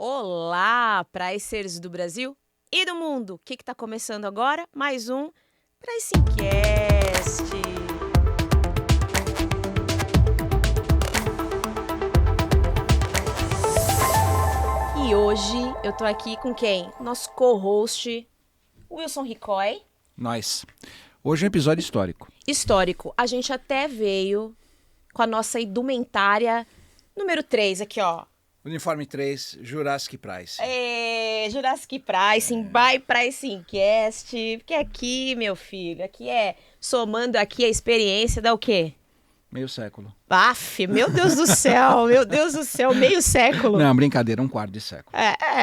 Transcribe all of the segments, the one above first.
Olá, Pricers do Brasil e do mundo! O que está começando agora? Mais um Pricingcast. E hoje eu tô aqui com quem? Nosso co-host, Wilson Ricoy. Nós. Hoje é um episódio histórico. Histórico. A gente até veio com a nossa indumentária número 3 aqui, ó. Uniforme 3, Jurassic Price. Jurassic Pricing, by Pricingcast. Porque aqui, meu filho, aqui é somando aqui a experiência da o quê? Meio século. Aff, meu Deus do céu, meio século. Não, brincadeira, um quarto de século.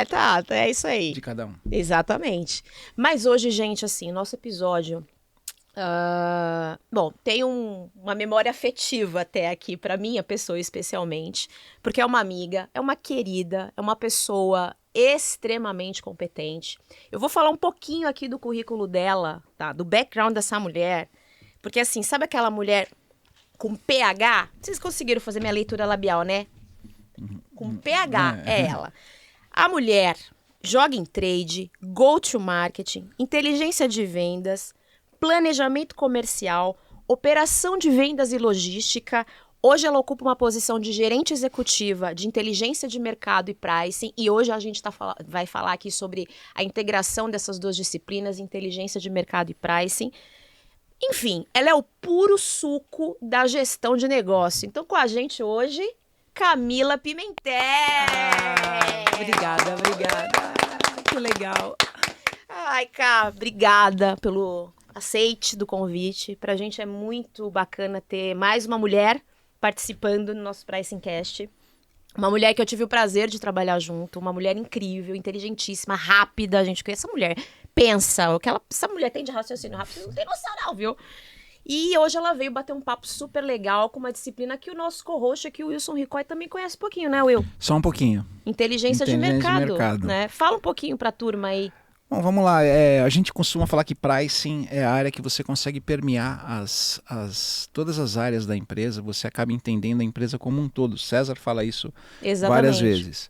Tá, é isso aí. De cada um. Exatamente. Mas hoje, gente, assim, nosso episódio... bom, tem uma memória afetiva até aqui pra minha pessoa especialmente, porque é uma amiga, é uma querida, é uma pessoa extremamente competente. Eu vou falar um pouquinho aqui do currículo dela, tá? Do background dessa mulher, porque assim, sabe aquela mulher com PH? Vocês conseguiram fazer minha leitura labial, né? Com PH, é ela. A mulher joga em trade, go to marketing, inteligência de vendas, planejamento comercial, operação de vendas e logística. Hoje ela ocupa uma posição de gerente executiva de inteligência de mercado e pricing. E hoje a gente vai falar aqui sobre a integração dessas duas disciplinas, inteligência de mercado e pricing. Enfim, ela é o puro suco da gestão de negócio. Então, com a gente hoje, Camila Pimentel. Obrigada. Que legal. Ai, Cá, obrigada pelo aceite do convite. Pra gente é muito bacana ter mais uma mulher participando no nosso Pricingcast. Uma mulher que eu tive o prazer de trabalhar junto, uma mulher incrível, inteligentíssima, rápida. A gente conhece essa mulher. Pensa, o que essa mulher tem de raciocínio rápido, não tem noção não, viu? E hoje ela veio bater um papo super legal com uma disciplina que o nosso co-host aqui, o Wilson Ricoy, também conhece um pouquinho, né, Will? Só um pouquinho. Inteligência de mercado, né? Fala um pouquinho pra turma aí. Bom, vamos lá. A gente costuma falar que pricing é a área que você consegue permear todas as áreas da empresa, você acaba entendendo a empresa como um todo. César fala isso várias vezes.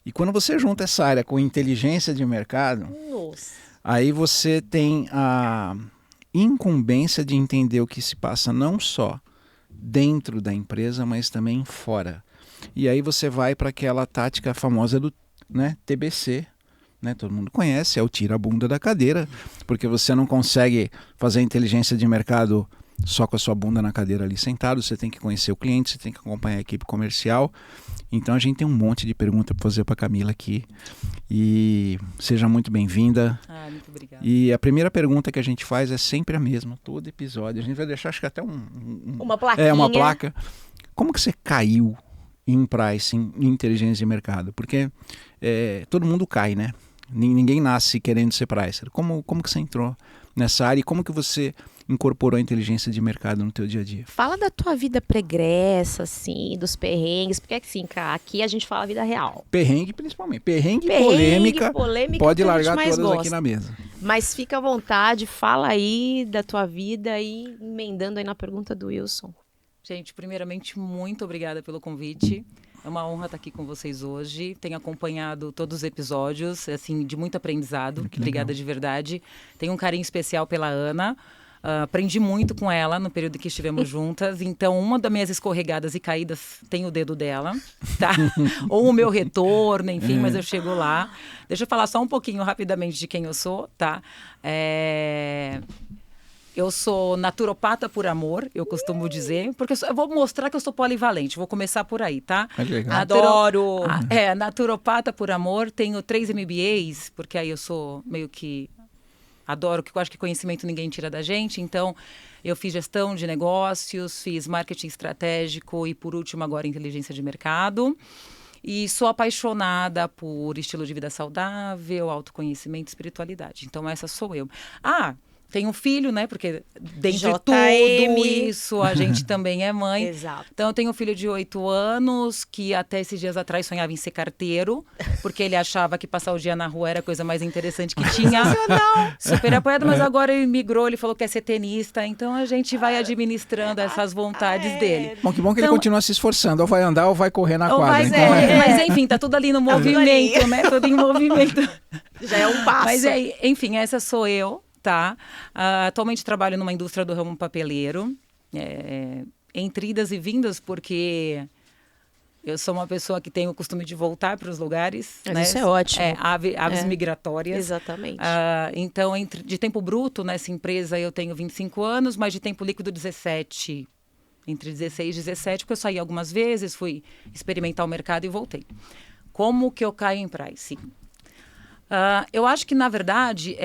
E quando você junta essa área com inteligência de mercado, aí você tem a incumbência de entender o que se passa não só dentro da empresa, mas também fora. E aí você vai para aquela tática famosa do TBC, todo mundo conhece, é o tira a bunda da cadeira, porque você não consegue fazer inteligência de mercado só com a sua bunda na cadeira ali sentado, você tem que conhecer o cliente, você tem que acompanhar a equipe comercial. Então a gente tem um monte de perguntas para fazer para a Camila aqui, e seja muito bem-vinda. Muito obrigada. E a primeira pergunta que a gente faz é sempre a mesma, todo episódio. A gente vai deixar, acho que até uma plaquinha. Uma placa. Como que você caiu em pricing, em inteligência de mercado? Porque todo mundo cai, né? Ninguém nasce querendo ser pricer. Como que você entrou nessa área e como que você incorporou a inteligência de mercado no teu dia a dia? Fala da tua vida pregressa, assim, dos perrengues, porque assim, cara, aqui a gente fala a vida real. Perrengue principalmente. Perrengue polêmica pode largar todas gosta. Aqui na mesa. Mas fica à vontade, fala aí da tua vida e emendando aí na pergunta do Wilson. Gente, primeiramente, muito obrigada pelo convite. É uma honra estar aqui com vocês hoje. Tenho acompanhado todos os episódios, assim, de muito aprendizado. Obrigada de verdade. Tenho um carinho especial pela Ana. Aprendi muito com ela no período que estivemos juntas. Então, uma das minhas escorregadas e caídas tem o dedo dela, tá? Ou o meu retorno, enfim, mas eu chego lá. Deixa eu falar só um pouquinho rapidamente de quem eu sou, tá? Eu sou naturopata por amor, eu costumo dizer, porque eu vou mostrar que eu sou polivalente, vou começar por aí, tá? Legal. Adoro! Naturopata por amor, tenho 3 MBAs, porque aí eu sou meio que... Adoro, que eu acho que conhecimento ninguém tira da gente, então eu fiz gestão de negócios, fiz marketing estratégico e, por último, agora inteligência de mercado. E sou apaixonada por estilo de vida saudável, autoconhecimento e espiritualidade. Então, essa sou eu. Tem um filho, né? Porque dentro de JM. tudo isso, a gente também é mãe. Exato. Então, eu tenho um filho de 8 anos, que até esses dias atrás sonhava em ser carteiro, porque ele achava que passar o dia na rua era a coisa mais interessante que tinha. Super apoiado, mas agora ele migrou, ele falou que quer ser tenista. Então, a gente vai administrando essas vontades dele. Bom, que bom que ele continua se esforçando. Ou vai andar ou vai correr na Ou quadra. vai, Então, Mas, enfim, tá tudo ali no movimento, né? Tudo em movimento. Já é um passo. Mas, enfim, essa sou eu. Tá? Atualmente trabalho numa indústria do ramo papeleiro, entre idas e vindas, porque eu sou uma pessoa que tem o costume de voltar para os lugares. Mas né? isso é ótimo. Aves migratórias. Exatamente. Então, de tempo bruto, nessa empresa eu tenho 25 anos, mas de tempo líquido 17. Entre 16 e 17, porque eu saí algumas vezes, fui experimentar o mercado e voltei. Como que eu caio em pricing? Eu acho que, na verdade,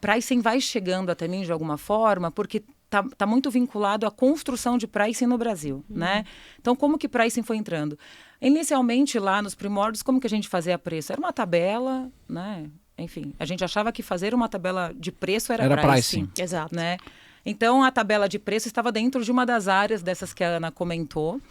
pricing vai chegando até mim de alguma forma, porque tá muito vinculado à construção de pricing no Brasil, né? Então, como que pricing foi entrando? Inicialmente, lá nos primórdios, como que a gente fazia preço? Era uma tabela, né? Enfim, a gente achava que fazer uma tabela de preço era pricing. Exato. Né? Então, a tabela de preço estava dentro de uma das áreas dessas que a Ana comentou.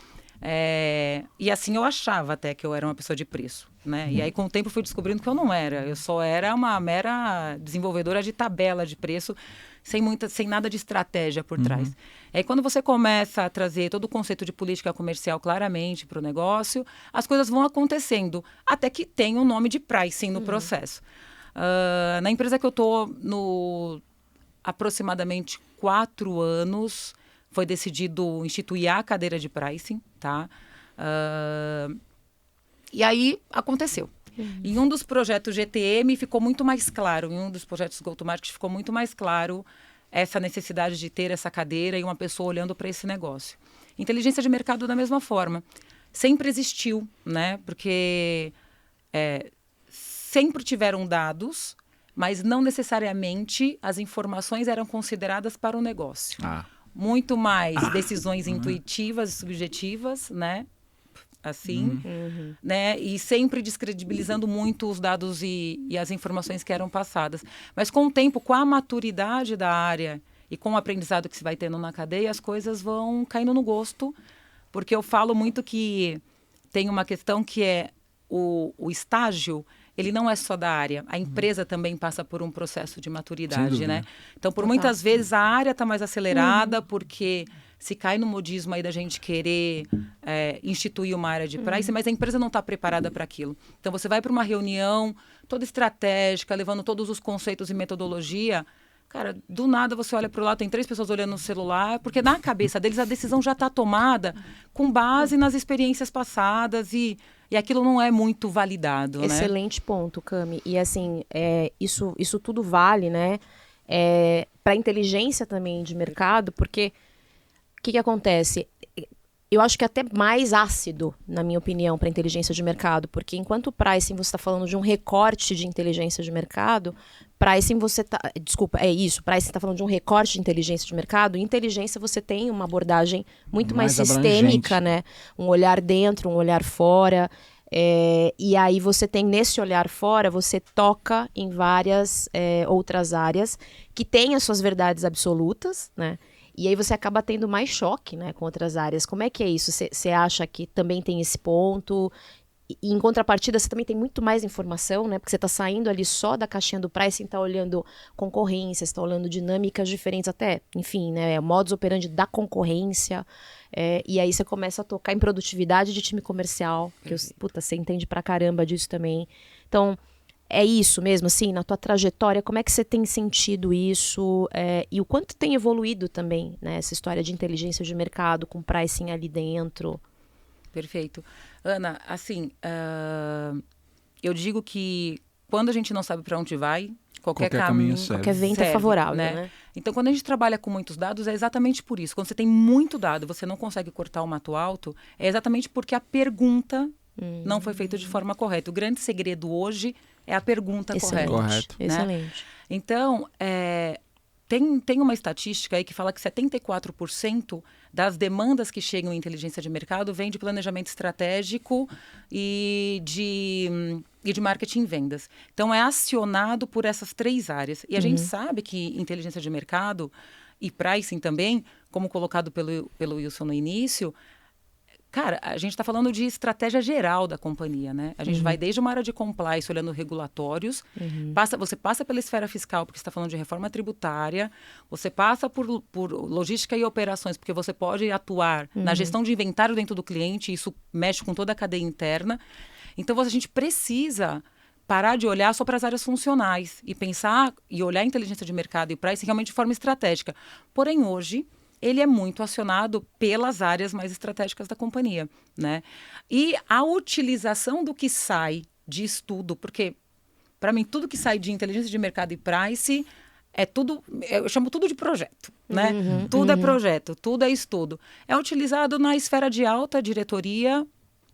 E assim eu achava até que eu era uma pessoa de preço, né? E aí com o tempo fui descobrindo que eu não era. Eu só era uma mera desenvolvedora de tabela de preço, sem nada de estratégia por trás. Aí quando você começa a trazer todo o conceito de política comercial claramente para o negócio, as coisas vão acontecendo, até que tem um nome de pricing no processo. Na empresa que eu estou aproximadamente 4 anos, foi decidido instituir a cadeira de pricing, tá? E aí aconteceu. Em um dos projetos GTM ficou muito mais claro, em um dos projetos Go-to-Market ficou muito mais claro essa necessidade de ter essa cadeira e uma pessoa olhando para esse negócio. Inteligência de mercado da mesma forma. Sempre existiu, né? Porque sempre tiveram dados, mas não necessariamente as informações eram consideradas para o negócio. Muito mais decisões intuitivas e subjetivas, né? Assim, né? E sempre descredibilizando muito os dados e as informações que eram passadas. Mas com o tempo, com a maturidade da área e com o aprendizado que se vai tendo na cadeia, as coisas vão caindo no gosto. Porque eu falo muito que tem uma questão que é o estágio, ele não é só da área. A empresa também passa por um processo de maturidade, né? Então, por muitas vezes, a área está mais acelerada, porque se cai no modismo aí da gente querer instituir uma área de pricing, mas a empresa não está preparada para aquilo. Então, você vai para uma reunião toda estratégica, levando todos os conceitos e metodologia. Cara, do nada você olha para o lado, tem 3 pessoas olhando no celular, porque na cabeça deles a decisão já está tomada com base nas experiências passadas e aquilo não é muito validado, né? Excelente ponto, Cami. E assim, isso tudo vale, né? Para a inteligência também de mercado, porque o que acontece? Eu acho que é até mais ácido, na minha opinião, para a inteligência de mercado, porque enquanto pricing você está falando de um recorte de inteligência de mercado, pricing você tá... Desculpa, pricing está falando de um recorte de inteligência de mercado, inteligência você tem uma abordagem muito mais sistêmica, né? Um olhar dentro, um olhar fora. E aí você tem, nesse olhar fora, você toca em várias outras áreas que têm as suas verdades absolutas, né? E aí você acaba tendo mais choque, né, com outras áreas. Como é que é isso? Você acha que também tem esse ponto? E em contrapartida, você também tem muito mais informação, né? Porque você está saindo ali só da caixinha do pricing, está olhando concorrência, está olhando dinâmicas diferentes até, enfim, né? Modus operandi da concorrência. E aí você começa a tocar em produtividade de time comercial, que você entende pra caramba disso também. Então, é isso mesmo, assim, na tua trajetória, como é que você tem sentido isso? E o quanto tem evoluído também, né? Essa história de inteligência de mercado, com pricing ali dentro. Perfeito. Ana, assim, eu digo que quando a gente não sabe para onde vai, qualquer caminho serve. Qualquer vento é favorável, né? Então, quando a gente trabalha com muitos dados, é exatamente por isso. Quando você tem muito dado e você não consegue cortar o mato alto, é exatamente porque a pergunta não foi feita de forma correta. O grande segredo hoje é a pergunta correta. Correto. Né? Excelente. Então, Tem uma estatística aí que fala que 74% das demandas que chegam em inteligência de mercado vem de planejamento estratégico e de marketing e vendas. Então, é acionado por essas 3 áreas. E a gente sabe que inteligência de mercado e pricing também, como colocado pelo Wilson no início, cara, a gente está falando de estratégia geral da companhia, né? A gente vai desde uma área de compliance, olhando regulatórios, você passa pela esfera fiscal, porque você está falando de reforma tributária, você passa por logística e operações, porque você pode atuar na gestão de inventário dentro do cliente, isso mexe com toda a cadeia interna. Então, a gente precisa parar de olhar só para as áreas funcionais e pensar e olhar a inteligência de mercado e pricing realmente de forma estratégica. Porém, hoje, ele é muito acionado pelas áreas mais estratégicas da companhia, né? E a utilização do que sai de estudo, porque, para mim, tudo que sai de inteligência de mercado e price é tudo, eu chamo tudo de projeto, né? Tudo é projeto, tudo é estudo. É utilizado na esfera de alta diretoria,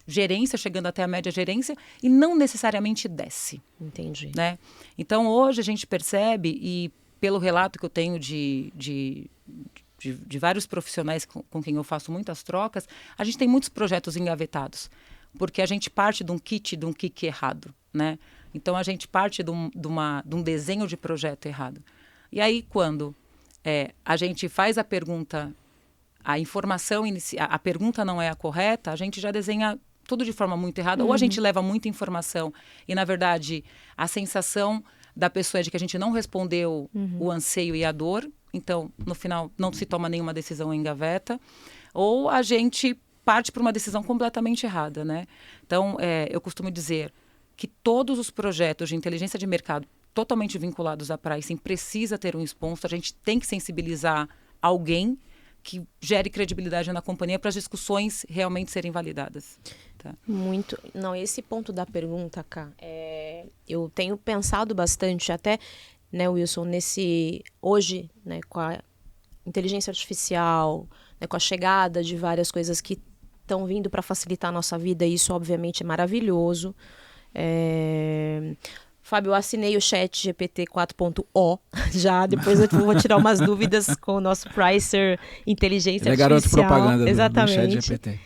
gerência, chegando até a média gerência, e não necessariamente desce. Entendi. Né? Então, hoje a gente percebe, e pelo relato que eu tenho de vários profissionais com quem eu faço muitas trocas, a gente tem muitos projetos engavetados, porque a gente parte de um kick errado, né? Então, a gente parte de um desenho de projeto errado. E aí, quando a gente faz a pergunta, a informação inicial, a pergunta não é a correta, a gente já desenha tudo de forma muito errada, ou a gente leva muita informação e, na verdade, a sensação da pessoa é de que a gente não respondeu o anseio e a dor. Então, no final, não se toma nenhuma decisão em gaveta. Ou a gente parte para uma decisão completamente errada, né? Então, eu costumo dizer que todos os projetos de inteligência de mercado totalmente vinculados a pricing precisa ter um sponsor. A gente tem que sensibilizar alguém que gere credibilidade na companhia para as discussões realmente serem validadas. Tá? Muito. Não, esse ponto da pergunta, Cá, eu tenho pensado bastante até, né, Wilson, hoje, né, com a inteligência artificial, né, com a chegada de várias coisas que estão vindo para facilitar a nossa vida, e isso obviamente é maravilhoso. Fábio, eu assinei o chat GPT 4.0 já, depois eu vou tirar umas dúvidas com o nosso Pricer Inteligência Artificial. É garoto propaganda exatamente. Do chat GPT.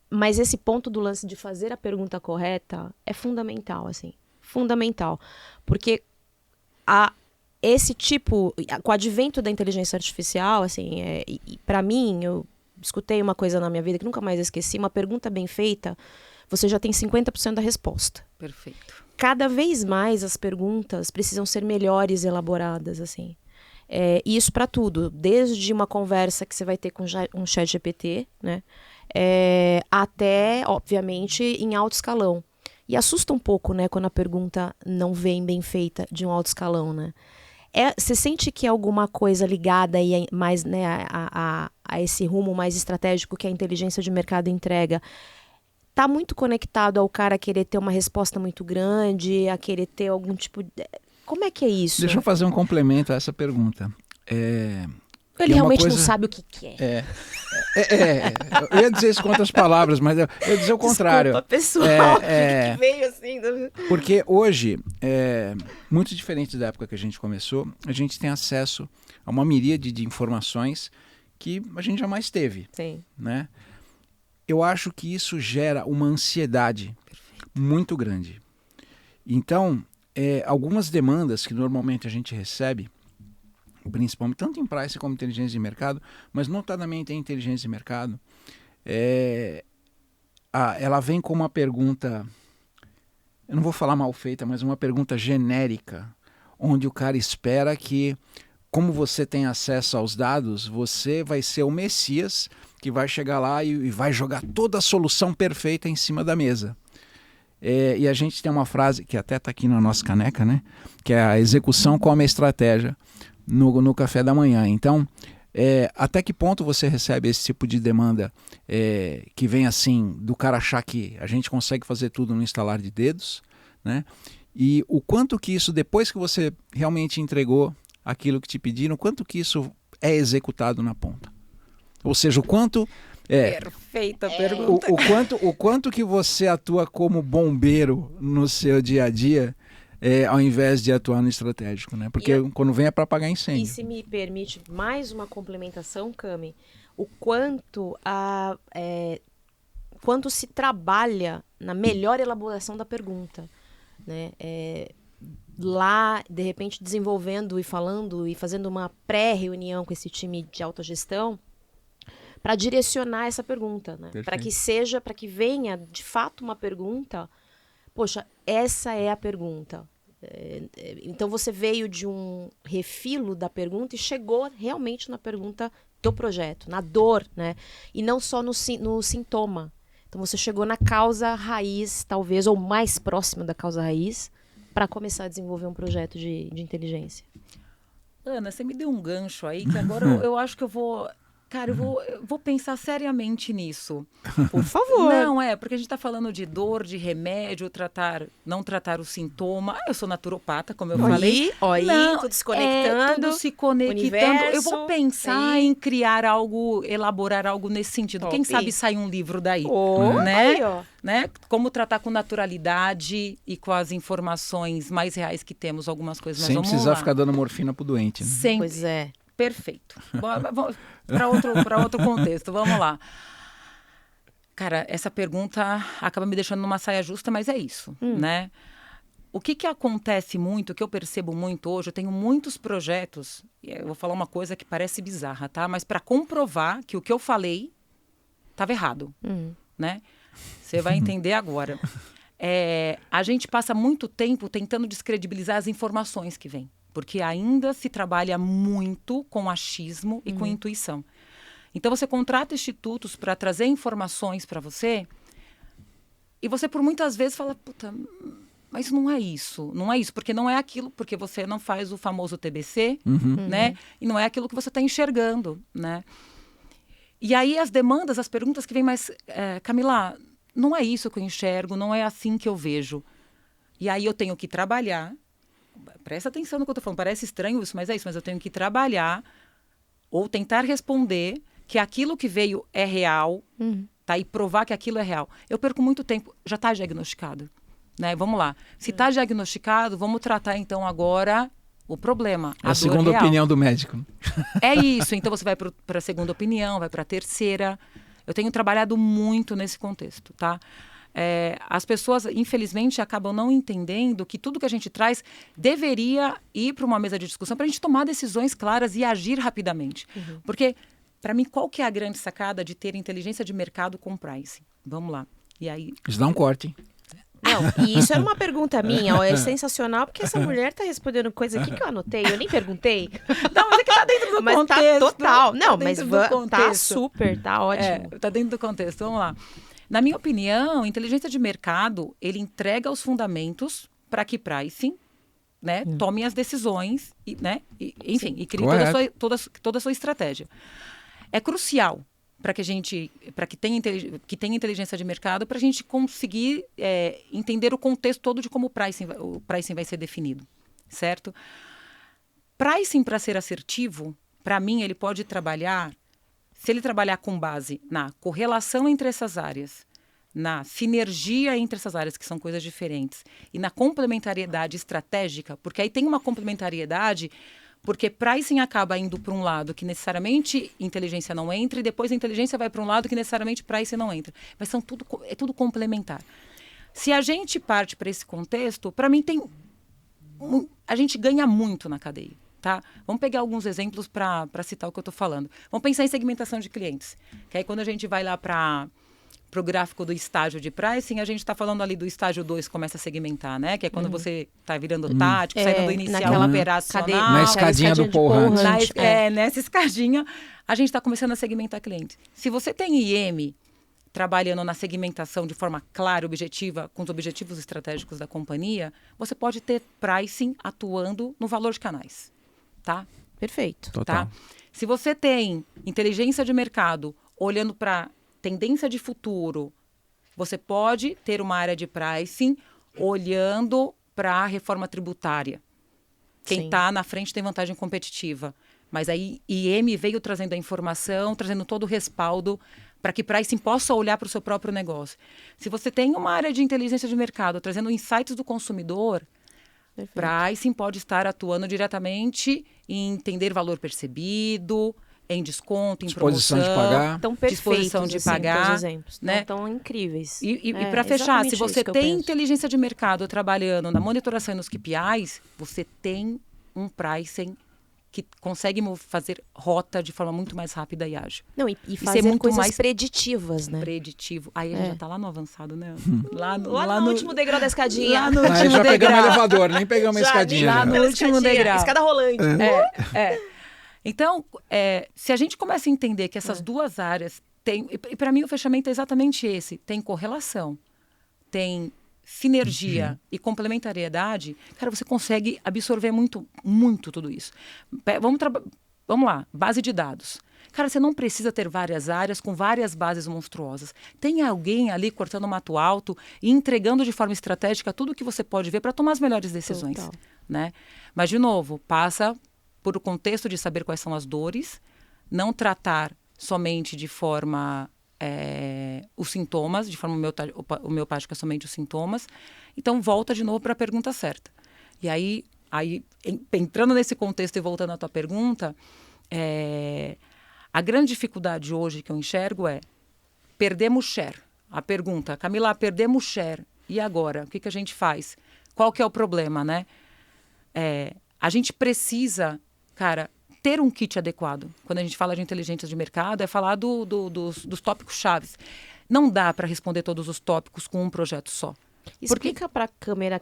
Mas esse ponto do lance de fazer a pergunta correta é fundamental, assim, fundamental, porque esse tipo, com o advento da inteligência artificial, assim, para mim, eu escutei uma coisa na minha vida que nunca mais esqueci, uma pergunta bem feita, você já tem 50% da resposta. Perfeito. Cada vez mais as perguntas precisam ser melhores elaboradas, assim. E isso para tudo, desde uma conversa que você vai ter com um chat GPT, né? Até, obviamente, em alto escalão. E assusta um pouco, né, quando a pergunta não vem bem feita de um alto escalão, né? Você sente que é alguma coisa ligada aí mais, né, a esse rumo mais estratégico que a inteligência de mercado entrega? Tá muito conectado ao cara querer ter uma resposta muito grande, a querer ter algum tipo de... Como é que é isso? Deixa eu fazer um complemento a essa pergunta. Ele realmente não sabe o que quer. Eu ia dizer isso com outras palavras, mas eu ia dizer o contrário. Desculpa, pessoal, que veio assim... Porque hoje, muito diferente da época que a gente começou, a gente tem acesso a uma miríade de informações que a gente jamais teve. Sim. Né? Eu acho que isso gera uma ansiedade muito grande. Então, algumas demandas que normalmente a gente recebe, principalmente tanto em price como em inteligência de mercado, mas notadamente em inteligência de mercado, ela vem com uma pergunta, eu não vou falar mal feita, mas uma pergunta genérica, onde o cara espera que, como você tem acesso aos dados, você vai ser o Messias que vai chegar lá e vai jogar toda a solução perfeita em cima da mesa. E a gente tem uma frase que até está aqui na nossa caneca, né? Que é a execução come a estratégia no café da manhã. Então, até que ponto você recebe esse tipo de demanda que vem assim, do cara achar que a gente consegue fazer tudo no instalar de dedos, né? E o quanto que isso, depois que você realmente entregou aquilo que te pediram, quanto que isso é executado na ponta? Ou seja, o quanto... Perfeita pergunta. O quanto que você atua como bombeiro no seu dia a dia ao invés de atuar no estratégico, né? Porque quando vem é para apagar incêndio. E se me permite mais uma complementação, Cami, o quanto quanto se trabalha na melhor elaboração da pergunta, né? Lá, de repente, desenvolvendo e falando e fazendo uma pré-reunião com esse time de autogestão para direcionar essa pergunta, né? Para que venha, de fato, uma pergunta. Poxa, essa é a pergunta. Então, você veio de um refilo da pergunta e chegou realmente na pergunta do projeto, na dor, né? E não só no sintoma. Então, você chegou na causa raiz, talvez, ou mais próximo da causa raiz, para começar a desenvolver um projeto de inteligência. Ana, você me deu um gancho aí, que agora eu acho que eu vou... Cara, eu vou pensar seriamente nisso. Por favor. Não, porque a gente está falando de dor, de remédio, não tratar o sintoma. Eu sou naturopata, como eu falei. Tudo se conectando. Tudo se conectando. Universo, eu vou pensar em criar algo, elaborar algo nesse sentido. Top. Quem sabe sai um livro daí. Né? Como tratar com naturalidade e com as informações mais reais que temos, algumas coisas. Sem precisar ficar dando morfina pro doente. Né? Sempre. Pois é. Perfeito. Para outro contexto, vamos lá. Cara, essa pergunta acaba me deixando numa saia justa, mas é isso, né? O que acontece muito, o que eu percebo muito hoje, eu tenho muitos projetos, eu vou falar uma coisa que parece bizarra, tá? Mas para comprovar que o que eu falei estava errado, né? Você vai entender agora. A gente passa muito tempo tentando descredibilizar as informações que vêm. Porque ainda se trabalha muito com achismo e com intuição. Então, você contrata institutos para trazer informações para você e você, por muitas vezes, fala, puta, mas não é isso, porque não é aquilo, porque você não faz o famoso TBC, né? E não é aquilo que você está enxergando, né? E aí, as demandas, as perguntas que vêm mais... Camila, não é isso que eu enxergo, não é assim que eu vejo. E aí, eu tenho que trabalhar. Presta atenção no que eu estou falando. Parece estranho isso, mas é isso. Mas eu tenho que trabalhar ou tentar responder que aquilo que veio é real, tá? E provar que aquilo é real. Eu perco muito tempo. Já está diagnosticado, né? Vamos lá. Se está diagnosticado, vamos tratar então agora o problema. A segunda opinião do médico. É isso. Então você vai para a segunda opinião, vai para a terceira. Eu tenho trabalhado muito nesse contexto, tá? As pessoas, infelizmente, acabam não entendendo que tudo que a gente traz deveria ir para uma mesa de discussão para a gente tomar decisões claras e agir rapidamente. Porque, para mim, qual que é a grande sacada de ter inteligência de mercado com pricing? Vamos lá. E aí... Isso dá um corte, hein? Não, e isso era uma pergunta minha, é sensacional, porque essa mulher tá respondendo coisa aqui que eu anotei, eu nem perguntei. Não, mas é que tá dentro do mas contexto. Tá total. Não, tá mas tá super, tá ótimo. Tá dentro do contexto, vamos lá. Na minha opinião, inteligência de mercado, ele entrega os fundamentos para que pricing, né, tome as decisões, né, enfim, e crie toda a sua estratégia. É crucial para que tenha inteligência de mercado, para a gente conseguir entender o contexto todo de como o pricing vai ser definido, certo? Pricing, para ser assertivo, para mim, ele pode trabalhar. Se ele trabalhar com base na correlação entre essas áreas, na sinergia entre essas áreas, que são coisas diferentes, e na complementariedade estratégica, porque aí tem uma complementariedade, porque pricing acaba indo para um lado que necessariamente inteligência não entra, e depois a inteligência vai para um lado que necessariamente pricing não entra. Mas é tudo complementar. Se a gente parte para esse contexto, para mim a gente ganha muito na cadeia. Tá? Vamos pegar alguns exemplos para citar o que eu estou falando. Vamos pensar em segmentação de clientes. Que aí quando a gente vai lá para o gráfico do estágio de pricing, a gente está falando ali do estágio 2 que começa a segmentar, né? Que é quando você está virando tático, saindo do inicial operacional. Na escadinha do Paul Hunt. Nessa escadinha, a gente está começando a segmentar clientes. Se você tem IM trabalhando na segmentação de forma clara e objetiva, com os objetivos estratégicos da companhia, você pode ter pricing atuando no valor de canais. Tá? Perfeito. Total. Tá? Se você tem inteligência de mercado olhando para tendência de futuro, você pode ter uma área de pricing olhando para a reforma tributária. Quem está na frente tem vantagem competitiva. Mas aí IM veio trazendo a informação, trazendo todo o respaldo para que pricing possa olhar para o seu próprio negócio. Se você tem uma área de inteligência de mercado trazendo insights do consumidor, Pricing pode estar atuando diretamente em entender valor percebido, em desconto, em disposição promoção, de pagar. Tão perfeitos, disposição de pagar, os exemplos, né? Tão incríveis. E para fechar, se você tem inteligência de mercado trabalhando na monitoração e nos KPIs, você tem um pricing que consegue fazer rota de forma muito mais rápida e ágil. Não, e fazer muito coisas mais preditivas, né? Preditivo. Aí a gente já tá lá no avançado, né? Lá no último degrau da escadinha. Lá no último já degrau. pegamos o elevador, nem pegamos a escadinha. Lá no último degrau. Escada rolante. Então, se a gente começa a entender que essas duas áreas têm... E para mim o fechamento é exatamente esse. Tem correlação, tem sinergia e complementariedade. Cara, você consegue absorver muito, muito tudo isso. Vamos lá, base de dados. Cara, você não precisa ter várias áreas com várias bases monstruosas. Tem alguém ali cortando o mato alto e entregando de forma estratégica tudo o que você pode ver para tomar as melhores decisões. Né? Mas, de novo, passa por o contexto de saber quais são as dores, não tratar somente de forma... os sintomas, de forma homeopática somente os sintomas. Então, volta de novo para a pergunta certa. E aí, entrando nesse contexto e voltando à tua pergunta, a grande dificuldade hoje que eu enxergo é perdemos share. A pergunta, Camila, perdemos share. E agora? O que a gente faz? Qual que é o problema, né? A gente precisa, cara, ter um kit adequado. Quando a gente fala de inteligência de mercado, é falar dos tópicos chaves. Não dá para responder todos os tópicos com um projeto só. Explica para a câmera...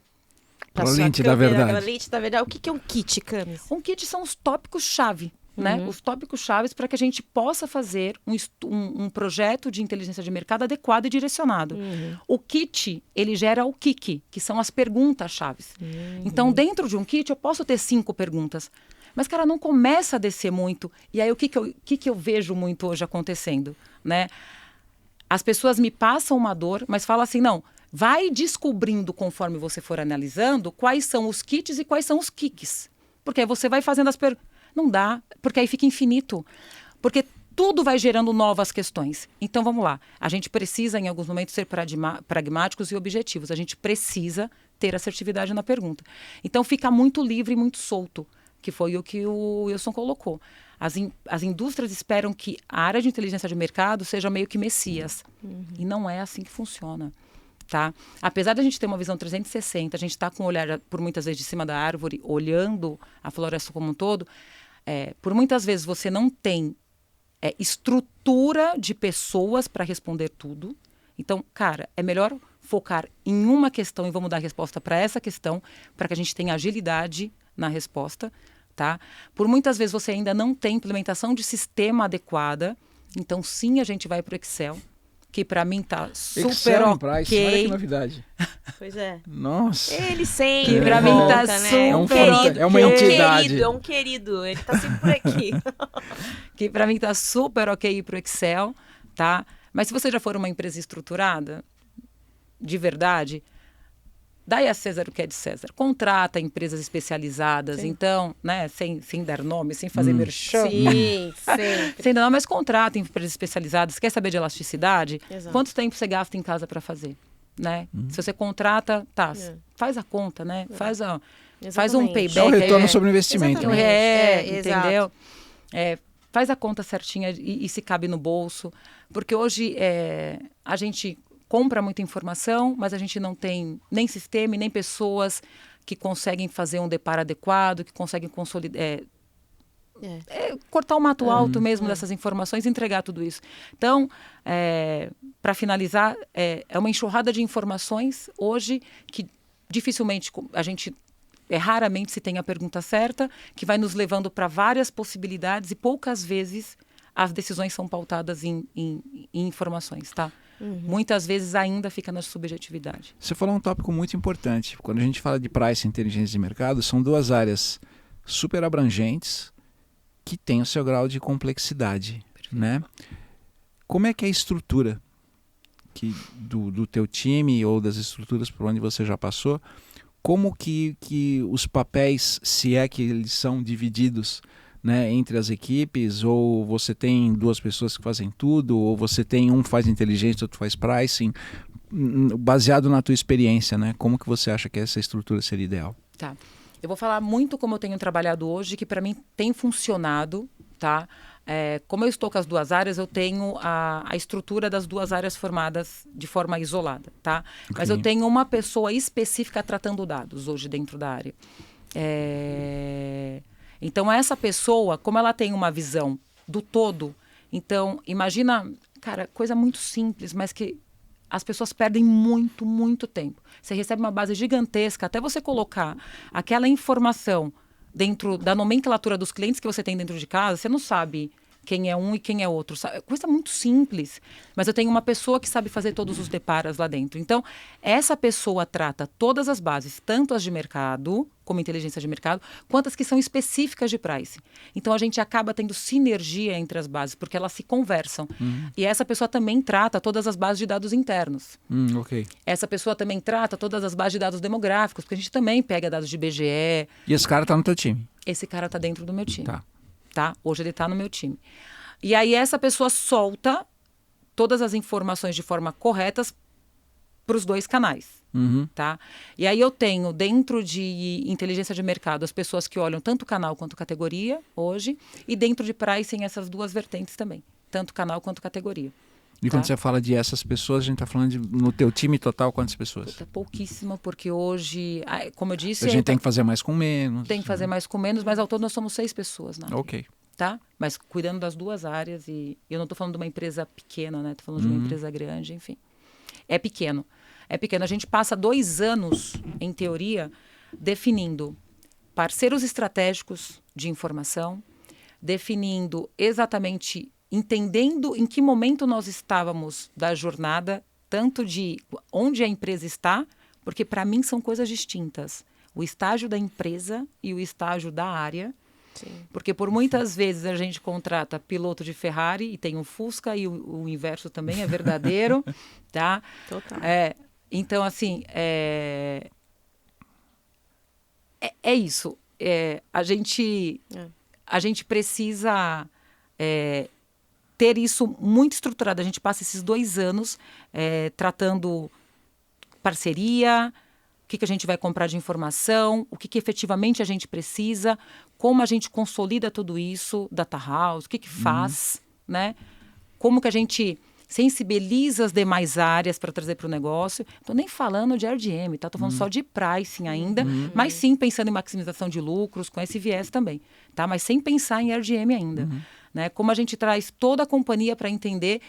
Para a lente da verdade. O que é um kit, Camis? Um kit são os tópicos-chave. Né? Os tópicos chaves para que a gente possa fazer um projeto de inteligência de mercado adequado e direcionado. O kit, ele gera o KIK, que são as perguntas chaves. Então, dentro de um kit, eu posso ter 5 perguntas. Mas, cara, não começa a descer muito. E aí, o que eu vejo muito hoje acontecendo? Né? As pessoas me passam uma dor, mas falam assim, não, vai descobrindo, conforme você for analisando, quais são os kits e quais são os KIKs. Porque aí você vai fazendo as perguntas. Não dá, porque aí fica infinito. Porque tudo vai gerando novas questões. Então, vamos lá. A gente precisa, em alguns momentos, ser pragmáticos e objetivos. A gente precisa ter assertividade na pergunta. Então, fica muito livre e muito solto, que foi o que o Wilson colocou. As indústrias esperam que a área de inteligência de mercado seja meio que messias. E não é assim que funciona. Tá? Apesar de a gente ter uma visão 360, a gente está com o olhar, por muitas vezes, de cima da árvore, olhando a floresta como um todo, por muitas vezes você não tem estrutura de pessoas para responder tudo. Então, cara, é melhor focar em uma questão e vamos dar resposta para essa questão, para que a gente tenha agilidade na resposta. Tá? Por muitas vezes você ainda não tem implementação de sistema adequada, então sim, a gente vai para o Excel, que para mim tá super Excel ok. Price, olha que novidade. Pois é. Nossa. Ele sempre que pra mim tá super é uma entidade. É um querido, ele tá sempre por aqui. Que para mim tá super ok ir pro Excel, tá? Mas se você já for uma empresa estruturada, de verdade, dai a César o que é de César. Contrata empresas especializadas, então, né, sem dar nome, sem fazer merchan. Sim, sempre. Sem dar nome, mas contrata empresas especializadas. Quer saber de elasticidade? Exato. Quanto tempo você gasta em casa para fazer? Né? Se você contrata, faz a conta, né? Faz um payback. É o retorno sobre o investimento. Né? Entendeu? Faz a conta certinha e se cabe no bolso. Porque hoje a gente compra muita informação, mas a gente não tem nem sistema e nem pessoas que conseguem fazer um deparo adequado, que conseguem consolidar, cortar o mato alto mesmo dessas informações e entregar tudo isso. Então, para finalizar, é uma enxurrada de informações hoje que dificilmente raramente se tem a pergunta certa, que vai nos levando para várias possibilidades e poucas vezes as decisões são pautadas em informações, tá? Muitas vezes ainda fica na subjetividade. Você falou um tópico muito importante. Quando a gente fala de price e inteligência de mercado, são duas áreas super abrangentes que têm o seu grau de complexidade, né? Como é que é a estrutura do teu time ou das estruturas por onde você já passou? Como que os papéis, se é que eles são divididos, né, entre as equipes, ou você tem 2 pessoas que fazem tudo, ou você tem um faz inteligência, outro faz pricing, baseado na tua experiência, né? Como que você acha que essa estrutura seria ideal? Tá. Eu vou falar muito como eu tenho trabalhado hoje, que para mim tem funcionado, tá? Como eu estou com as duas áreas, eu tenho a estrutura das duas áreas formadas de forma isolada, tá? Okay. Mas eu tenho uma pessoa específica tratando dados hoje dentro da área. Então, essa pessoa, como ela tem uma visão do todo, então, imagina, cara, coisa muito simples, mas que as pessoas perdem muito, muito tempo. Você recebe uma base gigantesca, até você colocar aquela informação dentro da nomenclatura dos clientes que você tem dentro de casa, você não sabe quem é um e quem é outro. Coisa muito simples. Mas eu tenho uma pessoa que sabe fazer todos os deparas lá dentro. Então, essa pessoa trata todas as bases, tanto as de mercado, como inteligência de mercado, quanto as que são específicas de pricing. Então, a gente acaba tendo sinergia entre as bases, porque elas se conversam. E essa pessoa também trata todas as bases de dados internos. Ok. Essa pessoa também trata todas as bases de dados demográficos, porque a gente também pega dados de IBGE. E esse cara tá no teu time? Esse cara tá dentro do meu time. Tá. Hoje ele está no meu time. E aí essa pessoa solta todas as informações de forma correta para os dois canais. Tá? E aí eu tenho dentro de inteligência de mercado as pessoas que olham tanto canal quanto categoria hoje, e dentro de pricing essas duas vertentes também, tanto canal quanto categoria. E quando você fala de essas pessoas, a gente está falando no teu time total quantas pessoas? Pouquíssima, porque hoje, como eu disse... A gente tem que fazer mais com menos. Tem que fazer mais com menos, mas ao todo nós somos 6 pessoas. Ok. Tá? Mas cuidando das duas áreas, e eu não estou falando de uma empresa pequena, né? Estou falando de uma empresa grande, enfim. É pequeno. A gente passa 2 anos, em teoria, definindo parceiros estratégicos de informação, definindo exatamente... entendendo em que momento nós estávamos da jornada, tanto de onde a empresa está, porque para mim são coisas distintas. O estágio da empresa e o estágio da área. Sim. Porque por muitas vezes a gente contrata piloto de Ferrari e tem um Fusca, e o inverso também é verdadeiro. Tá? Total. Então, assim, é isso. A gente precisa... ter isso muito estruturado. A gente passa esses 2 anos tratando parceria, o que a gente vai comprar de informação, o que efetivamente a gente precisa, como a gente consolida tudo isso, data house, o que faz, né? Como que a gente sensibiliza as demais áreas para trazer para o negócio. Estou nem falando de RDM, tá? Estou falando só de pricing ainda, mas sim pensando em maximização de lucros, com esse viés também, tá? Mas sem pensar em RDM ainda. Né? Como a gente traz toda a companhia para entender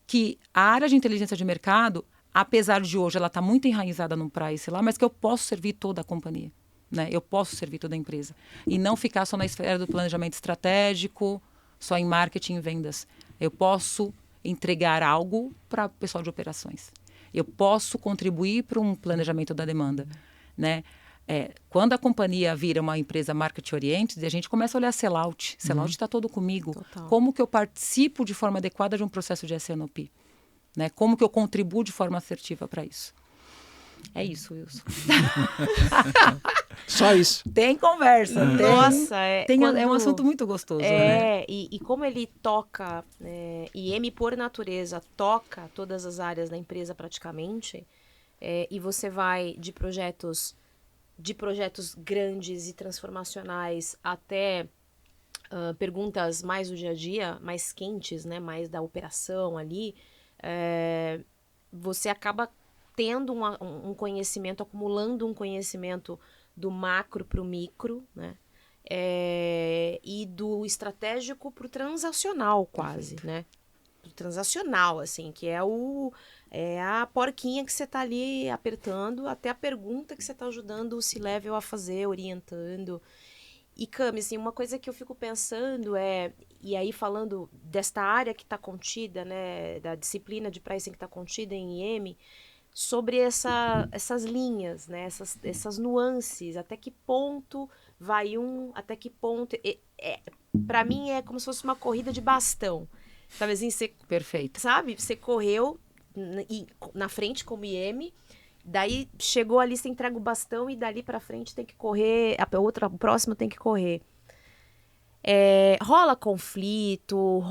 que a área de inteligência de mercado, apesar de hoje ela está muito enraizada no price lá, mas que eu posso servir toda a companhia. Né? Eu posso servir toda a empresa. E não ficar só na esfera do planejamento estratégico, só em marketing e vendas. Eu posso entregar algo para o pessoal de operações. Eu posso contribuir para um planejamento da demanda. Né? Quando a companhia vira uma empresa market-oriented, a gente começa a olhar sellout. Sellout está todo comigo. Total. Como que eu participo de forma adequada de um processo de S&OP? Né? Como que eu contribuo de forma assertiva para isso? É isso, Wilson. Só isso. Tem conversa. Nossa, é um assunto muito gostoso. Né? E como ele toca, e M por natureza toca todas as áreas da empresa praticamente, e você vai de projetos grandes e transformacionais até perguntas mais do dia a dia, mais quentes, né, mais da operação ali, você acaba tendo um conhecimento, acumulando um conhecimento do macro para o micro, né, e do estratégico para o transacional quase, né, pro transacional, assim, que é a porquinha que você tá ali apertando, até a pergunta que você tá ajudando o C-Level a fazer, orientando. E, Cami, assim, uma coisa que eu fico pensando e aí falando desta área que está contida, né, da disciplina de pricing que está contida em IM, sobre essas linhas, né, essas nuances, até que ponto vai até que ponto... Para mim é como se fosse uma corrida de bastão. Sabe assim, Perfeito. Sabe? Você correu na frente como IM, daí chegou ali, você entrega o bastão e dali pra frente tem que correr, o próximo tem que correr. Rola conflito,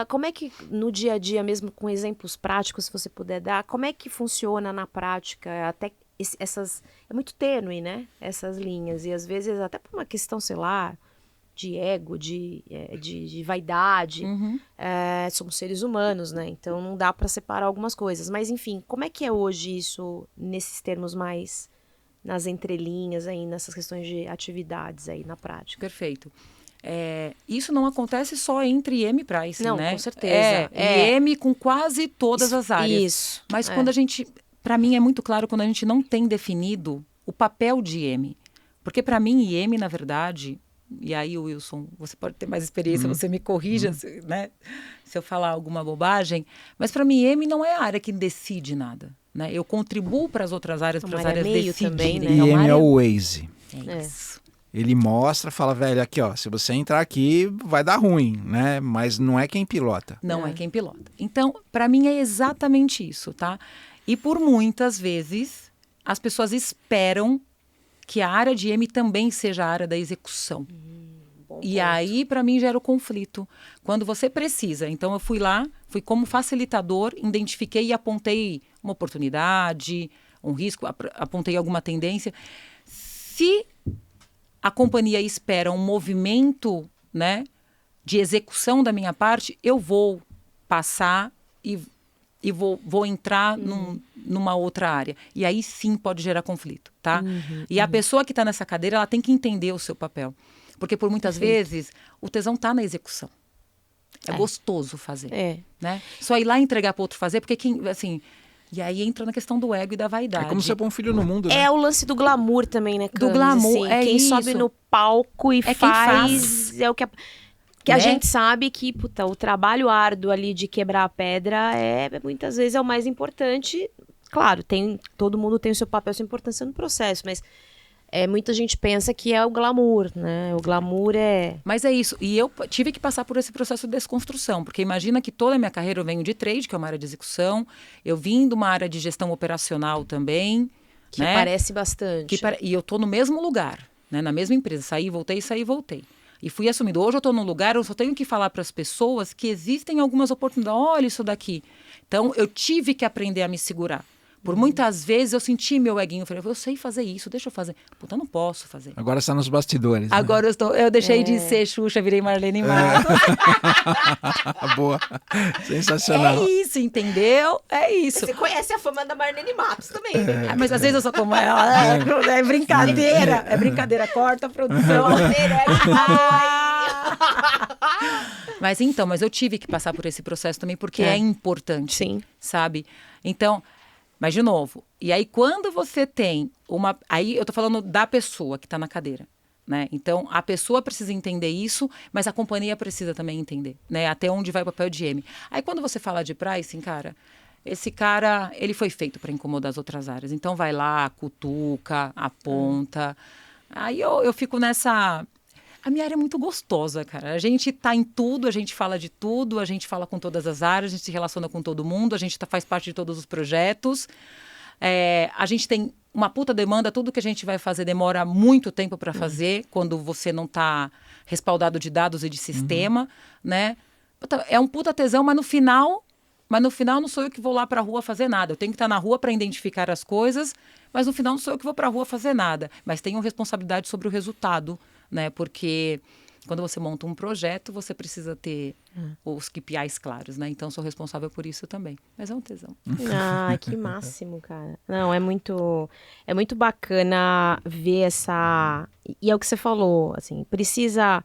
como é que no dia a dia mesmo, com exemplos práticos, se você puder dar, como é que funciona na prática, até é muito tênue, né? Essas linhas. E às vezes até por uma questão, sei lá, de ego, de vaidade. Somos seres humanos, né? Então não dá para separar algumas coisas. Mas enfim, como é que é hoje isso, nesses termos mais nas entrelinhas, aí, nessas questões de atividades aí na prática? Perfeito. Isso não acontece só entre IEM e Pricing, não, né? Com certeza. IEM com quase todas as áreas. Isso. Mas quando a gente... Para mim é muito claro quando a gente não tem definido o papel de IEM. Porque para mim, IEM, na verdade... E aí, Wilson, você pode ter mais experiência, você me corrija, né, se eu falar alguma bobagem. Mas para mim, IEM não é a área que decide nada. Né? Eu contribuo para as outras áreas, para as áreas decidirem. Também, né? IEM é o Waze. Isso. Ele mostra, fala, velho, aqui, ó, se você entrar aqui, vai dar ruim, né? Mas não é quem pilota. Não é quem pilota. Então, para mim, é exatamente isso, tá? E por muitas vezes, as pessoas esperam que a área de IEM também seja a área da execução. E aí, para mim, gera o conflito. Quando você precisa. Então, eu fui lá, fui como facilitador, identifiquei e apontei uma oportunidade, um risco, apontei alguma tendência. Se a companhia espera um movimento, né, de execução da minha parte, eu vou passar e vou entrar numa outra área. E aí sim pode gerar conflito, tá? E a pessoa que está nessa cadeira, ela tem que entender o seu papel. Porque por muitas vezes o tesão está na execução. É gostoso fazer, né? Só ir lá e entregar para outro fazer, porque assim... E aí entra na questão do ego e da vaidade. É como você pôr um filho no mundo, né? É o lance do glamour também, né, Camis? Do glamour, assim, quem sobe no palco e faz. É o que a gente sabe que, o trabalho árduo ali de quebrar a pedra muitas vezes é o mais importante. Claro, todo mundo tem o seu papel, a sua importância no processo, mas muita gente pensa que é o glamour, né? O glamour é... Mas é isso. E eu tive que passar por esse processo de desconstrução, porque imagina que toda a minha carreira eu venho de trade, que é uma área de execução, eu vim de uma área de gestão operacional também. Que parece bastante. E eu tô no mesmo lugar, né? Na mesma empresa. Saí, voltei. E fui assumindo. Hoje eu estou num lugar, eu só tenho que falar para as pessoas que existem algumas oportunidades. Olha isso daqui. Então, eu tive que aprender a me segurar. Por muitas vezes eu senti meu eguinho. Eu falei, eu sei fazer isso, deixa eu fazer. Puta, eu não posso fazer. Agora está nos bastidores. Né? Agora eu deixei de ser Xuxa, virei Marlene Matos. Boa. Sensacional. É isso, entendeu? É isso. Você conhece a fama da Marlene Matos também, né? Mas às vezes eu sou como ela. É brincadeira. É brincadeira. Corta a produção. Mas eu tive que passar por esse processo também, porque é importante. Sim. Sabe? Então... Mas, de novo, e aí quando você tem uma... Aí eu tô falando da pessoa que está na cadeira, né? Então, a pessoa precisa entender isso, mas a companhia precisa também entender, né? Até onde vai o papel de IEM. Aí quando você fala de pricing, cara, esse cara, ele foi feito para incomodar as outras áreas. Então, vai lá, cutuca, aponta. Aí eu fico nessa... A minha área é muito gostosa, cara. A gente tá em tudo, a gente fala de tudo, a gente fala com todas as áreas, a gente se relaciona com todo mundo, a gente faz parte de todos os projetos. A gente tem uma puta demanda, tudo que a gente vai fazer demora muito tempo para fazer, quando você não tá respaldado de dados e de sistema, né? É um puta tesão, mas no final não sou eu que vou lá para a rua fazer nada. Eu tenho que estar na rua para identificar as coisas, mas no final não sou eu que vou para a rua fazer nada. Mas tenho responsabilidade sobre o resultado, né? Porque quando você monta um projeto, você precisa ter os KPIs claros, né? Então, sou responsável por isso também. Mas é um tesão. Ah, que máximo, cara. Não, é muito bacana ver essa... E é o que você falou, assim, precisa...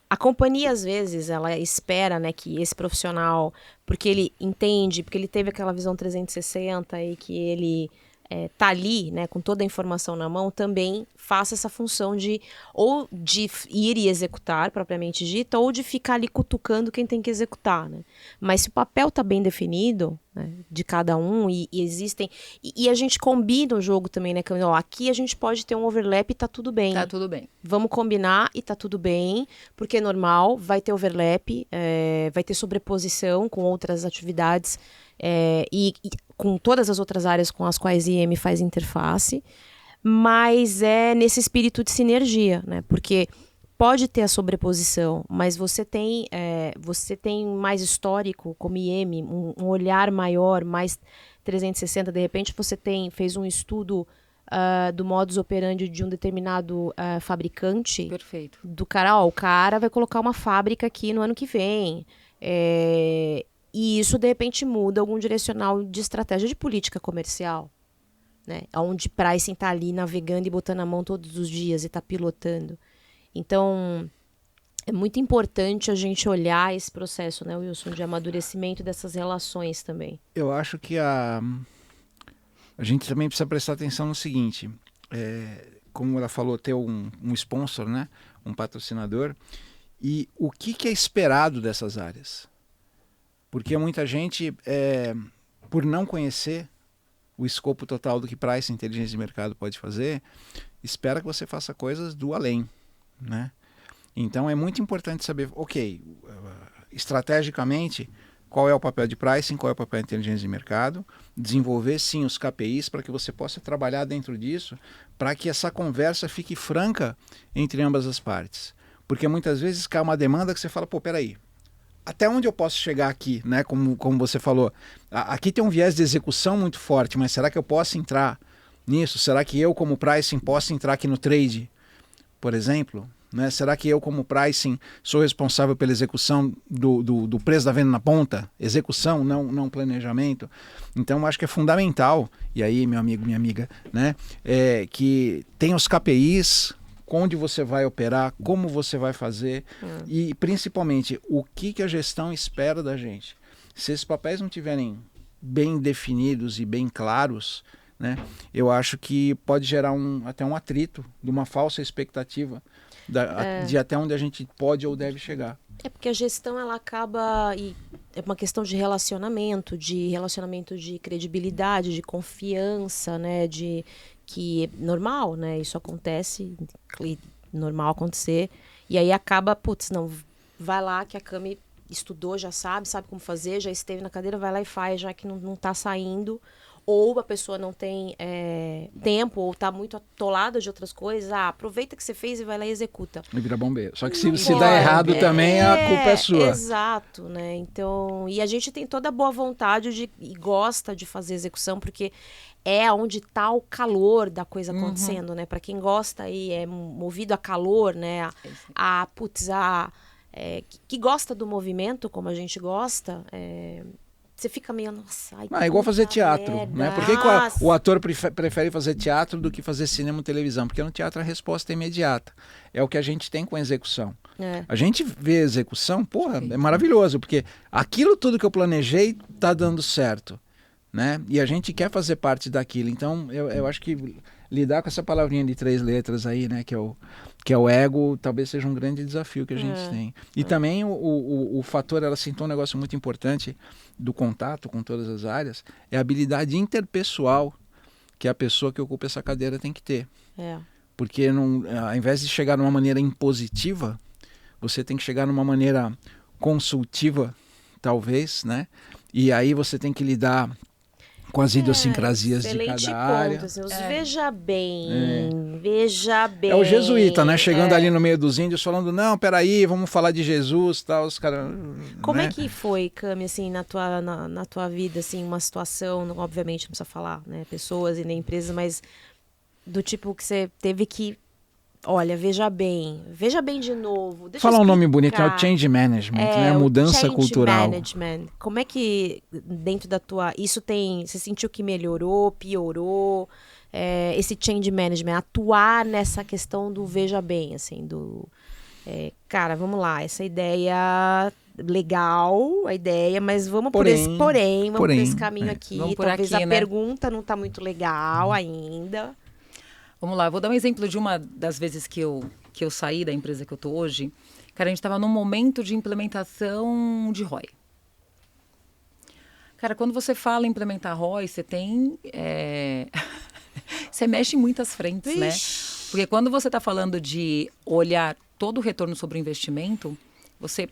A companhia, às vezes, ela espera, né, que esse profissional, porque ele entende, porque ele teve aquela visão 360 e que ele tá ali, né, com toda a informação na mão, também faça essa função de ou de ir e executar, propriamente dita, ou de ficar ali cutucando quem tem que executar, né? Mas se o papel tá bem definido, né, de cada um, e existem... E a gente combina o jogo também, né, Camila? Aqui a gente pode ter um overlap e tá tudo bem. Tá tudo bem. Vamos combinar e tá tudo bem, porque é normal, vai ter overlap, vai ter sobreposição com outras atividades, e com todas as outras áreas com as quais IEM faz interface, mas é nesse espírito de sinergia, né? Porque pode ter a sobreposição, mas você tem mais histórico como IEM, um olhar maior, mais 360, de repente você fez um estudo do modus operandi de um determinado fabricante. Perfeito. Do cara, o cara vai colocar uma fábrica aqui no ano que vem. E isso, de repente, muda algum direcional de estratégia de política comercial. Né? Onde pricing está ali navegando e botando a mão todos os dias e está pilotando. Então, é muito importante a gente olhar esse processo, né, Wilson, de amadurecimento dessas relações também. Eu acho que a gente também precisa prestar atenção no seguinte, como ela falou, ter um sponsor, né, um patrocinador, e o que é esperado dessas áreas. Porque muita gente, por não conhecer o escopo total do que price, inteligência de mercado pode fazer, espera que você faça coisas do além, né? Então é muito importante saber, estrategicamente, qual é o papel de pricing, qual é o papel de inteligência de mercado, desenvolver sim os KPIs para que você possa trabalhar dentro disso, para que essa conversa fique franca entre ambas as partes. Porque muitas vezes cai uma demanda que você fala, peraí, até onde eu posso chegar aqui, né? Como você falou, aqui tem um viés de execução muito forte, mas será que eu posso entrar nisso? Será que eu, como pricing, posso entrar aqui no trade, por exemplo? Né? Será que eu, como pricing, sou responsável pela execução do preço da venda na ponta? Execução, não planejamento. Então, acho que é fundamental, e aí, meu amigo, minha amiga, né? Que tem os KPIs, onde você vai operar, como você vai fazer e, principalmente, o que a gestão espera da gente. Se esses papéis não estiverem bem definidos e bem claros, né, eu acho que pode gerar até um atrito, de uma falsa expectativa de até onde a gente pode ou deve chegar. Porque a gestão, ela acaba... É uma questão de relacionamento de credibilidade, de confiança, né? Que é normal, né? Isso acontece, normal acontecer. E aí acaba, vai lá que a Cami estudou, já sabe como fazer, já esteve na cadeira, vai lá e faz, já que não tá saindo. Ou a pessoa não tem tempo, ou tá muito atolada de outras coisas. Aproveita que você fez e vai lá e executa. E vira bombeiro. Só que se dá errado também, a culpa é sua. Exato, né? Então, e a gente tem toda a boa vontade e gosta de fazer execução, porque é onde está o calor da coisa acontecendo, né? Para quem gosta e é movido a calor, né? Que gosta do movimento, como a gente gosta, você fica meio, nossa... É igual fazer teatro, né? Por que o ator prefere fazer teatro do que fazer cinema e televisão? Porque no teatro a resposta é imediata. É o que a gente tem com a execução. A gente vê a execução, é maravilhoso, porque aquilo tudo que eu planejei tá dando certo, né? E a gente quer fazer parte daquilo. Então, eu acho que lidar com essa palavrinha de 3 letras aí, né? Que é o ego, talvez seja um grande desafio que a gente tem. E também o fator, ela citou um negócio muito importante do contato com todas as áreas, é a habilidade interpessoal que a pessoa que ocupa essa cadeira tem que ter. Porque ao invés de chegar de uma maneira impositiva, você tem que chegar de uma maneira consultiva, talvez, né? E aí você tem que lidar com as idiosincrasias de cada área. Veja bem, veja bem. É o jesuíta, né? Chegando ali no meio dos índios, falando, não, peraí, vamos falar de Jesus, tal, os caras... Como né? é que foi, Cami, assim, na tua vida, assim, uma situação, obviamente não precisa falar, né, pessoas e nem empresas, mas do tipo que você teve que, olha, veja bem de novo. Deixa Falar um nome bonito, é o change management, né? A mudança cultural. Management. Como é que dentro da tua... Você sentiu que melhorou, piorou? Esse change management, atuar nessa questão do veja bem, assim, cara, vamos lá, essa ideia... Legal a ideia, mas vamos por esse caminho aqui. Talvez a pergunta não está muito legal ainda. Vamos lá, vou dar um exemplo de uma das vezes que eu saí da empresa que eu tô hoje. Cara, a gente estava num momento de implementação de ROI. Cara, quando você fala em implementar ROI, você tem... você mexe em muitas frentes, né? Porque quando você está falando de olhar todo o retorno sobre o investimento,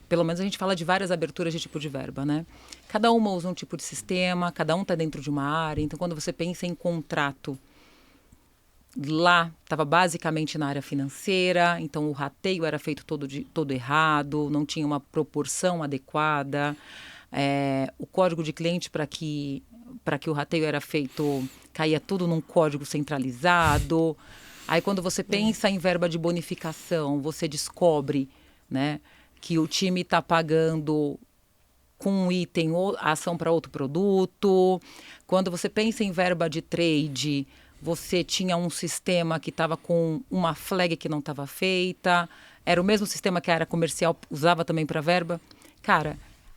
pelo menos a gente fala de várias aberturas de tipo de verba, né? Cada uma usa um tipo de sistema, cada um está dentro de uma área. Então, quando você pensa em contrato, lá estava basicamente na área financeira, então o rateio era feito todo errado, não tinha uma proporção adequada. O código de cliente para para que o rateio era feito, caía tudo num código centralizado. Aí quando você pensa em verba de bonificação, você descobre, né, que o time está pagando com um item ou a ação para outro produto. Quando você pensa em verba de trade, você tinha um sistema que estava com uma flag que não estava feita. Era o mesmo sistema que a área comercial usava também para verba. Cara,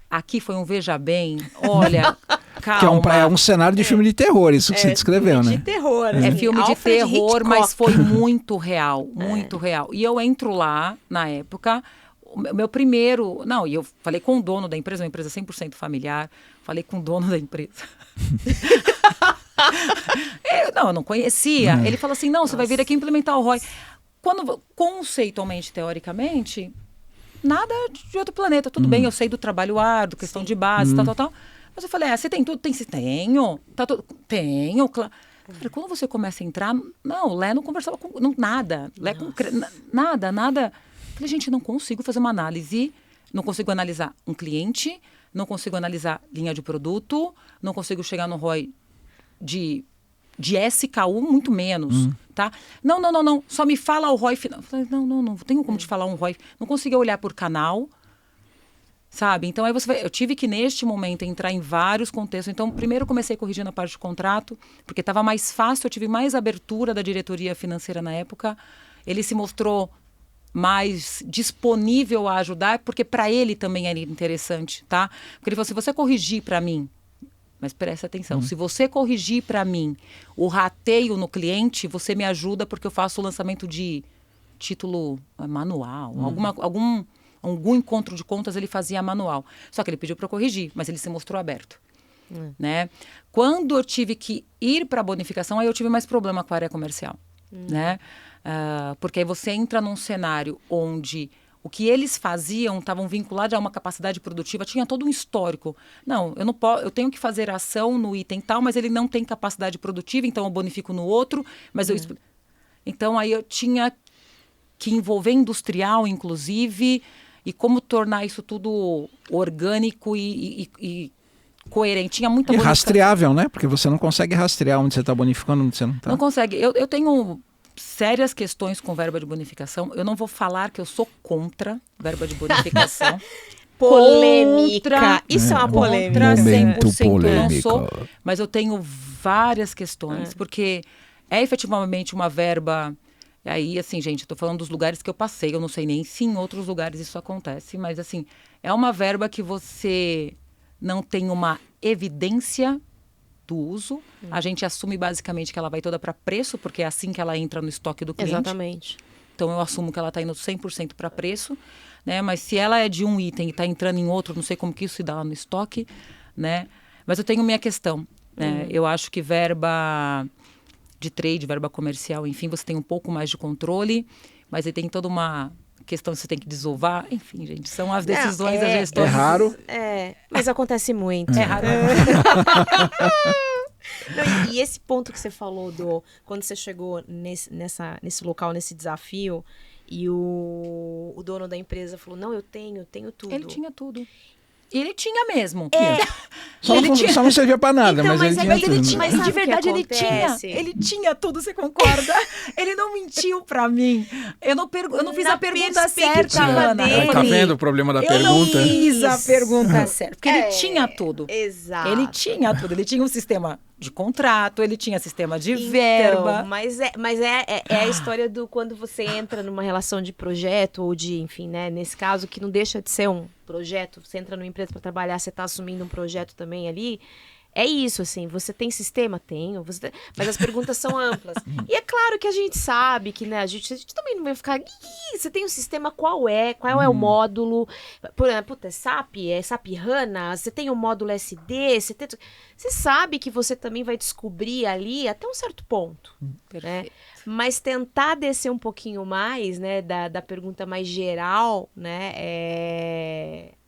aqui foi um veja bem, olha, calma. Que é um cenário de filme de terror, isso que você descreveu, né? De terror. É filme de Alfred terror, Hitchcock. mas foi muito real, muito real. E eu entro lá, na época, o meu primeiro... Não, e eu falei com o dono da empresa, uma empresa 100% familiar, falei com o dono da empresa. Eu não conhecia. Ele falou assim, não, você vai vir aqui implementar o ROI. Quando, conceitualmente, teoricamente, nada de outro planeta. Tudo bem, eu sei do trabalho árduo, questão de base, tal. Mas eu falei, você tem tudo? Tenho. Tá tudo? Tenho, claro. Cara, quando você começa a entrar, não, Lé não conversava com nada. Lé com nada. Falei, gente, não consigo fazer uma análise, não consigo analisar um cliente, não consigo analisar linha de produto, não consigo chegar no ROI de SKU, muito menos, tá? Não, só me fala o ROI final. Falei, não tenho como te falar um ROI. Não consigo olhar por canal, sabe? Então, aí eu tive que, neste momento, entrar em vários contextos. Então, primeiro comecei corrigindo a parte de contrato, porque estava mais fácil, eu tive mais abertura da diretoria financeira na época. Ele se mostrou mais disponível a ajudar, porque para ele também era interessante, tá? Porque ele falou, se você corrigir para mim, mas presta atenção, se você corrigir para mim o rateio no cliente, você me ajuda porque eu faço o lançamento de título manual, algum encontro de contas ele fazia manual. Só que ele pediu para eu corrigir, mas ele se mostrou aberto. Né? Quando eu tive que ir para a bonificação, aí eu tive mais problema com a área comercial. Né? Porque aí você entra num cenário onde o que eles faziam estavam vinculados a uma capacidade produtiva, tinha todo um histórico. Não, eu tenho que fazer ação no item tal, mas ele não tem capacidade produtiva, então eu bonifico no outro, mas Então aí eu tinha que envolver industrial, inclusive, e como tornar isso tudo orgânico e coerente. Tinha muita bonificação. Rastreável, né? Porque você não consegue rastrear onde você está bonificando, onde você não está. Não consegue. Eu tenho sérias questões com verba de bonificação. Eu não vou falar que eu sou contra verba de bonificação. Polêmica. Isso é uma polêmica. Contra 100% polêmica. Eu não sou. Mas eu tenho várias questões, porque é efetivamente uma verba... E aí, assim, gente, eu tô falando dos lugares que eu passei. Eu não sei nem se em outros lugares isso acontece. Mas, assim, é uma verba que você não tem uma evidência do uso. A gente assume basicamente que ela vai toda para preço, porque é assim que ela entra no estoque do cliente. Exatamente. Então eu assumo que ela está indo 100% para preço, né? Mas se ela é de um item e está entrando em outro, não sei como que isso se dá lá no estoque, né? Mas eu tenho minha questão, né? Eu acho que verba de trade, verba comercial, enfim, você tem um pouco mais de controle, mas aí tem toda uma questão que você tem que desovar. Enfim, gente, são as decisões, as gestões. É raro. Mas acontece muito. É raro. Não, e esse ponto que você falou quando você chegou nesse local, nesse desafio, e o dono da empresa falou, não, eu tenho tudo. Ele tinha tudo. Ele tinha mesmo. Só não servia pra nada, então, mas ele tinha tudo. Mas de verdade ele tinha. Ele tinha tudo, você concorda? Ele não mentiu pra mim. Eu não fiz a pergunta certa, Ana. Tá vendo o problema da pergunta? Eu não fiz a pergunta certa. Porque ele tinha tudo. Exato. Ele tinha tudo. Ele tinha um sistema de contrato, ele tinha sistema de verba. Mas é a história do quando você entra numa relação de projeto ou de, enfim, né, nesse caso que não deixa de ser um projeto, você entra numa empresa para trabalhar, você está assumindo um projeto também ali, é isso, assim, você tem sistema? Tenho, mas as perguntas são amplas. E é claro que a gente sabe que, né, a gente também não vai ficar, você tem um sistema, qual é o módulo, puta, é SAP HANA, você tem o módulo SD, você sabe que você também vai descobrir ali até um certo ponto, né? Mas tentar descer um pouquinho mais, né, da pergunta mais geral, né,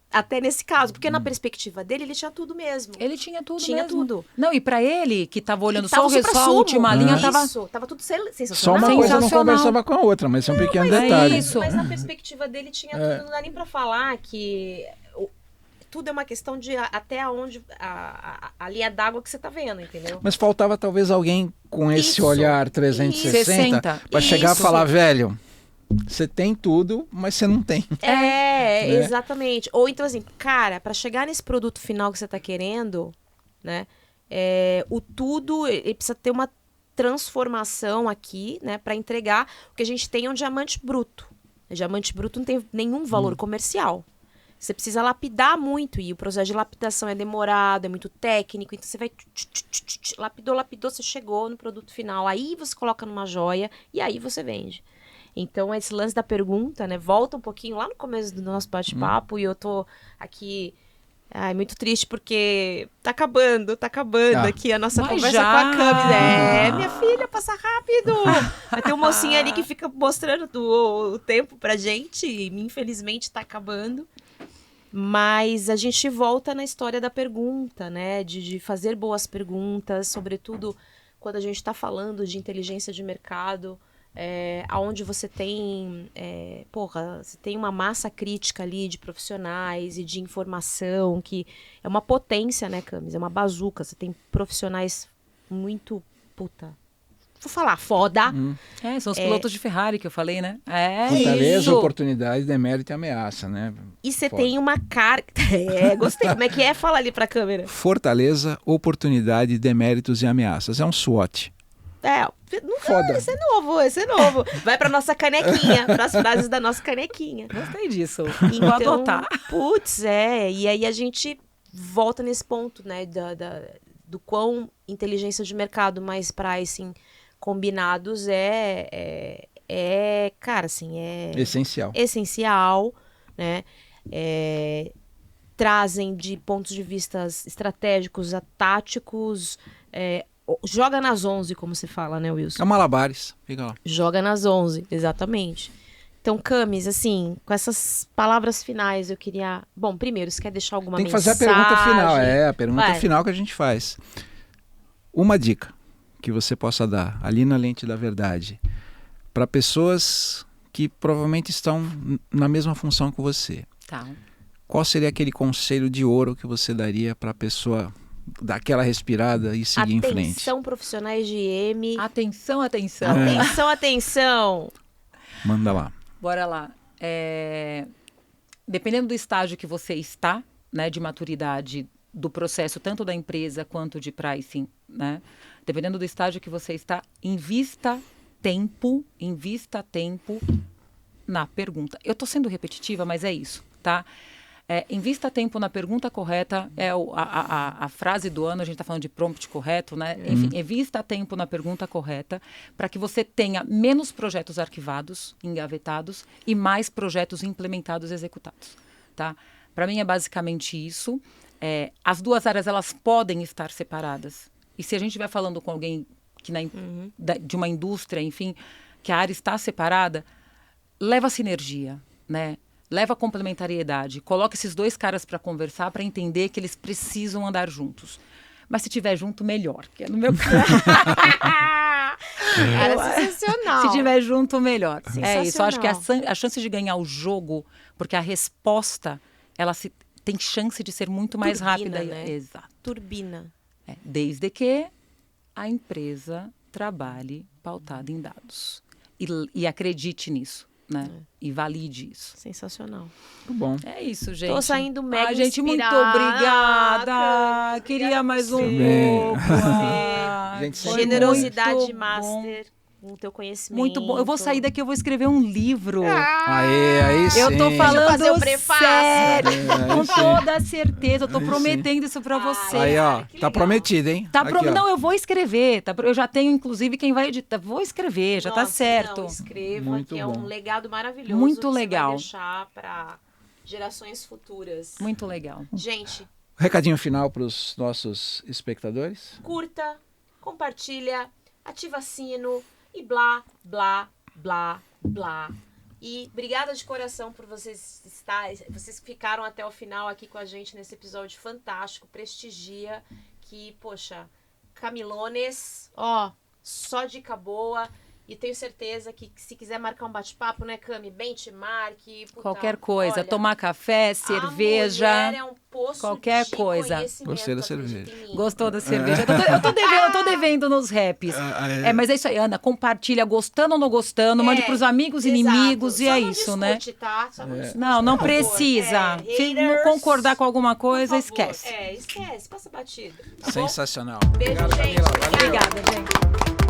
até nesse caso, porque na perspectiva dele, ele tinha tudo mesmo. Ele tinha tudo Tinha mesmo. tudo. Não, e pra ele, que tava olhando tava só a última linha, tava tudo sensacional. Só uma coisa não conversava com a outra, mas é um pequeno detalhe. Isso. Mas na perspectiva dele tinha tudo, não dá nem pra falar que... tudo é uma questão de até onde a linha d'água que você tá vendo, entendeu? Mas faltava talvez alguém com esse olhar 360 para chegar e falar, velho, você tem tudo, mas você não tem. Né? Exatamente. Ou então assim, cara, para chegar nesse produto final que você tá querendo, né? O tudo, ele precisa ter uma transformação aqui, né? Para entregar o que a gente tem é um diamante bruto. O diamante bruto não tem nenhum valor comercial. Você precisa lapidar muito, e o processo de lapidação é demorado, é muito técnico, então você vai lapidou, você chegou no produto final, aí você coloca numa joia e aí você vende. Então, esse lance da pergunta, né, volta um pouquinho lá no começo do nosso bate-papo, e eu tô aqui muito triste porque tá acabando aqui a nossa conversa com a Camis. Minha filha, passa rápido. Vai ter um mocinho ali que fica mostrando o tempo pra gente, e infelizmente tá acabando. Mas a gente volta na história da pergunta, né? De fazer boas perguntas, sobretudo quando a gente está falando de inteligência de mercado, onde você tem, você tem uma massa crítica ali de profissionais e de informação, que é uma potência, né, Camis? É uma bazuca. Você tem profissionais muito, vou falar, foda. São os pilotos de Ferrari que eu falei, né? Fortaleza, oportunidade, demérito e ameaça, né? E você tem uma cara... gostei. Como é que é? Fala ali pra câmera. Fortaleza, oportunidade, deméritos e ameaças. É um SWOT. Foda. Esse é novo. Vai pra nossa canequinha, pras frases da nossa canequinha. Gostei disso. Então, vou adotar. E aí a gente volta nesse ponto, né, do quão inteligência de mercado mais pricing combinados cara, assim, essencial, né? Trazem de pontos de vista estratégicos a táticos, joga nas 11, como se fala, né, Wilson? É malabares, fica lá. Joga nas 11, exatamente. Então, Camis, assim, com essas palavras finais, eu queria... Bom, primeiro, você quer deixar alguma mensagem? Tem que fazer a pergunta final, a pergunta final que a gente faz. Uma dica que você possa dar, ali na Lente da Verdade, para pessoas que provavelmente estão na mesma função que você. Tá. Qual seria aquele conselho de ouro que você daria para a pessoa dar aquela respirada e seguir em frente? Atenção, profissionais de M. Atenção. Atenção. Manda lá. Bora lá. Dependendo do estágio que você está, né, de maturidade do processo, tanto da empresa quanto de pricing, né? Dependendo do estágio que você está, invista tempo na pergunta. Eu estou sendo repetitiva, mas é isso, tá? Invista tempo na pergunta correta, a frase do ano, a gente está falando de prompt correto, né? Enfim, invista tempo na pergunta correta para que você tenha menos projetos arquivados, engavetados, e mais projetos implementados e executados, tá? Para mim é basicamente isso. As duas áreas, elas podem estar separadas. E se a gente estiver falando com alguém que de uma indústria, enfim, que a área está separada, leva sinergia, né? Leva complementariedade, coloca esses dois caras para conversar, para entender que eles precisam andar juntos. Mas se tiver junto, melhor. Que é no meu sensacional. Se tiver junto, melhor. É isso. Eu acho que a chance de ganhar o jogo, porque a resposta, tem chance de ser muito mais rápida. Né? Exato. Turbina. Desde que a empresa trabalhe pautada em dados. E acredite nisso. Né? E valide isso. Sensacional. Muito bom. É isso, gente. Tô saindo mega gente, inspirada. muito obrigada. Queria mais um pouco. Gente, generosidade master. Com o teu conhecimento. Muito bom. Eu vou sair daqui, eu vou escrever um livro. Aí sim. Eu tô falando fazer o prefácio. sério. Com toda certeza. Eu tô prometendo isso pra você. Aí, ó. Tá prometido, hein? Não, eu vou escrever. Eu já tenho, inclusive, quem vai editar. Vou escrever, já tá certo. Não, escreva, muito que bom. é um legado maravilhoso. Muito que legal. Você vai deixar pra gerações futuras. Muito legal. Gente. Recadinho final pros nossos espectadores. Curta, compartilha, ativa sino. E blá, blá, blá, blá. E obrigada de coração por vocês vocês ficaram até o final aqui com a gente nesse episódio fantástico. Prestigia que, poxa, Camilones, só dica boa. E tenho certeza que se quiser marcar um bate-papo, né, Cami? Benchmark, puta, qualquer coisa, olha, tomar café, cerveja, a mulher é um poço qualquer de coisa. conhecimento, Gostei da acredita cerveja. em mim. Gostou da cerveja? Eu tô devendo nos raps. Mas é isso aí, Ana, compartilha, gostando ou não gostando, mande pros amigos, exato. inimigos, e Só é não isso, discute, né? Tá? Só não discute, Não por favor. precisa. Se não Haters, concordar com alguma por coisa, favor. esquece. Esquece, passa batida. Tá bom? Sensacional. Beijo, Obrigado, gente. Camila. Valeu. Obrigada, gente.